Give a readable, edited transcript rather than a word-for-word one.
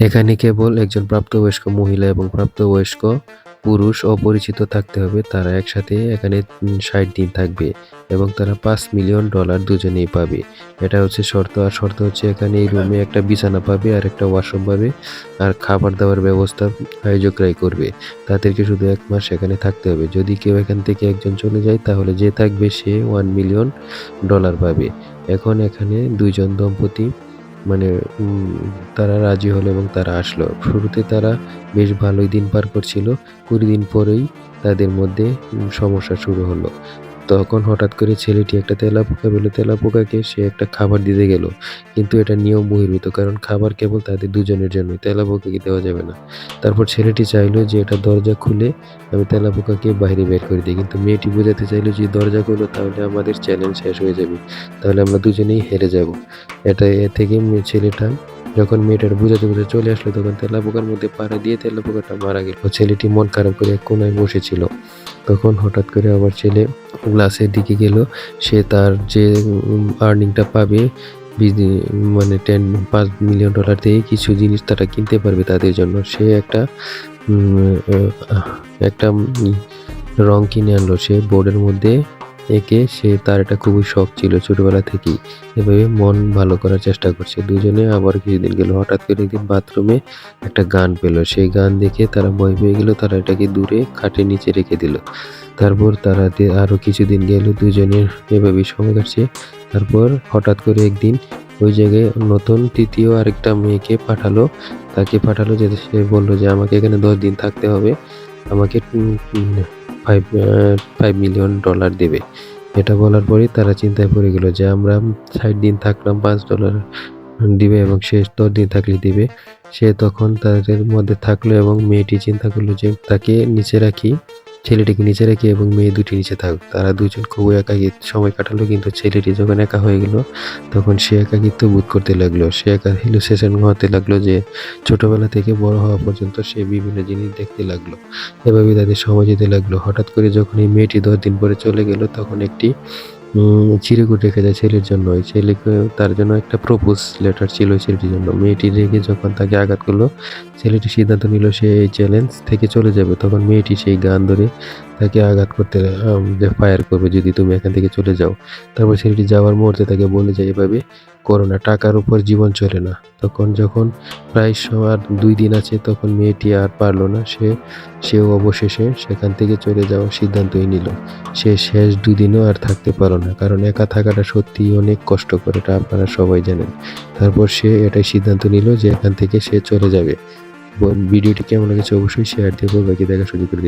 এখানে কেবল একজন প্রাপ্তবয়স্ক মহিলা এবং প্রাপ্তবয়স্ক পুরুষ অপরিচিত থাকতে হবে। তারা একসাথে এখানে ৬০ দিন থাকবে এবং তারা $৫ মিলিয়ন দুজনেই পাবে। এটা হচ্ছে শর্ত। আর শর্ত হচ্ছে এখানে এই রুমে একটা বিছানা পাবে আর একটা ওয়াশরুম পাবে। আর খাবার-দাবার ব্যবস্থা আয়োজকরাই করবে। তাদেরকে শুধু ১ মাস এখানে থাকতে হবে। যদি কেউ এখান থেকে একজন চলে যায় তাহলে যে থাকবে সে $1 মিলিয়ন পাবে। এখন এখানে ২ জন দম্পতি মানে তারা রাজি হলো এবং তারা আসলো। শুরুতে তারা বেশ ভালোই দিন পার করছিল। ২০ দিন পরেই তাদের মধ্যে সমস্যা শুরু হলো। তখন হঠাৎ করে ছেলেটি একটা তেলাপোকা পেল। তেলাপোকাকে সে একটা খাবার দিতে গেল। কিন্তু এটা নিয়ম বহির্ভূত। কারণ খাবার কেবল তাদের দুজনের জন্যই। তেলাপোকাকে দেওয়া যাবে না। তারপর ছেলেটি চাইলো যে এটা দরজা খুলে আমি তেলাপোকাকে বাইরে বের করে দেই। কিন্তু মেয়েটি বোঝাতে চাইলো যে দরজা খোলো তাহলে আমাদের চ্যালেঞ্জ শেষ হয়ে যাবে। তাহলে আমরা দুজনেই হেরে যাব। এ থেকে ছেলেটা যখন মেয়েটার বোঝাতে চলে আসলো তখন তেলাপোকার মধ্যে পাড়া দিয়ে তেলাপোকাটা মারা গেল। ছেলেটি মন খারাপ করে এক কোনায় বসেছিল। তখন হঠাৎ করে আবার ছেলে গ্লাসের দিকে গেল। সে তার যে আর্নিংটা পাবে মানে $৫ মিলিয়ন দিয়ে কিছু জিনিস তারা কিনতে পারবে তাদের জন্য। সে একটা রং কিনে আনলো। সে বোর্ডের মধ্যে এঁকে তার এটা খুবই শখ ছিল ছোটবেলা থেকেই। এভাবে মন ভালো করার চেষ্টা করছে। দুজনে আবার কিছুদিন গেল। হঠাৎ করে একদিন বাথরুমে একটা গান পেল। সেই গান দেখে তারা ভয় পেয়ে গেল। তারা এটাকে দূরে খাটের নিচে রেখে দিল। তারপর তারা আরো কিছুদিন গেল। দুজনের এভাবেই সময় কাটছে। তারপর হঠাৎ করে একদিন ওই জায়গায় নতুন তৃতীয় আরেকটা মেয়েকে পাঠালো। তাকে পাঠালো যে সে বলল যে আমাকে এখানে ১০ দিন থাকতে হবে। আমাকে 5 মিলিয়ন ডলার দেবে। এটা বলার পরেই তারা চিন্তায় পড়ে গেল যে আমরা ৬০ দিন থাকলাম, $৫ দিবে এবং সে ১০ দিন থাকলে দিবে। সে তখন তাদের মধ্যে থাকলো এবং মেয়েটি চিন্তা করলো যে তাকে নিচে রাখি, ছেলেটিকে নিচে রাখি এবং মেয়ে দুটি নিচে থাকুক। তারা দুজন খুবই একাকী সময় কাটালো। কিন্তু ছেলেটি যখন একা হয়ে গেল তখন সে একাকিত্ব বোধ করতে লাগলো। সে একা হ্যালুসিনেশন হতে লাগলো যে ছোটবেলা থেকে বড় হওয়া পর্যন্ত সে বিভিন্ন জিনিস দেখতে লাগলো। এভাবে তাদের সময় যেতে লাগলো। হঠাৎ করে যখন এই মেয়েটি ১০ দিন পরে চলে গেল তখন একটি চিরকুট রেখে যায় ছেলের জন্য। ওই ছেলেকে তার জন্য একটা প্রপোজ লেটার ছিল ওই ছেলেটির জন্য। মেয়েটি রেগে যখন তাকে আঘাত করলো, ছেলেটি সিদ্ধান্ত নিল সে এই চ্যালেঞ্জ থেকে চলে যাবে। তখন মেয়েটি সেই গান ধরে তাকে আঘাত করতে ফায়ার করবে যদি তুমি এখান থেকে চলে যাও। তারপর ছেলেটি যাওয়ার মুহূর্তে তাকে বলে যায় এভাবে করো না, টাকার উপর জীবন চলে না। যখন প্রায় আর ২ দিন আছে তখন মেয়েটি আর পারল না। সেও অবশেষে সেখান থেকে চলে যাওয়ার সিদ্ধান্তই নিল। সে শেষ ২ দিনও আর থাকতে পারল না। কারণ একা থাকাটা সত্যিই অনেক কষ্টকর, এটা আপনারা সবাই জানেন। তারপর সে এটাই সিদ্ধান্ত নিল যে এখান থেকে সে চলে যাবে। ভিডিওটি কেমন লেগেছে অবশ্যই শেয়ার দিয়ে বলবে, দেখা সুযোগ করে দিবেন।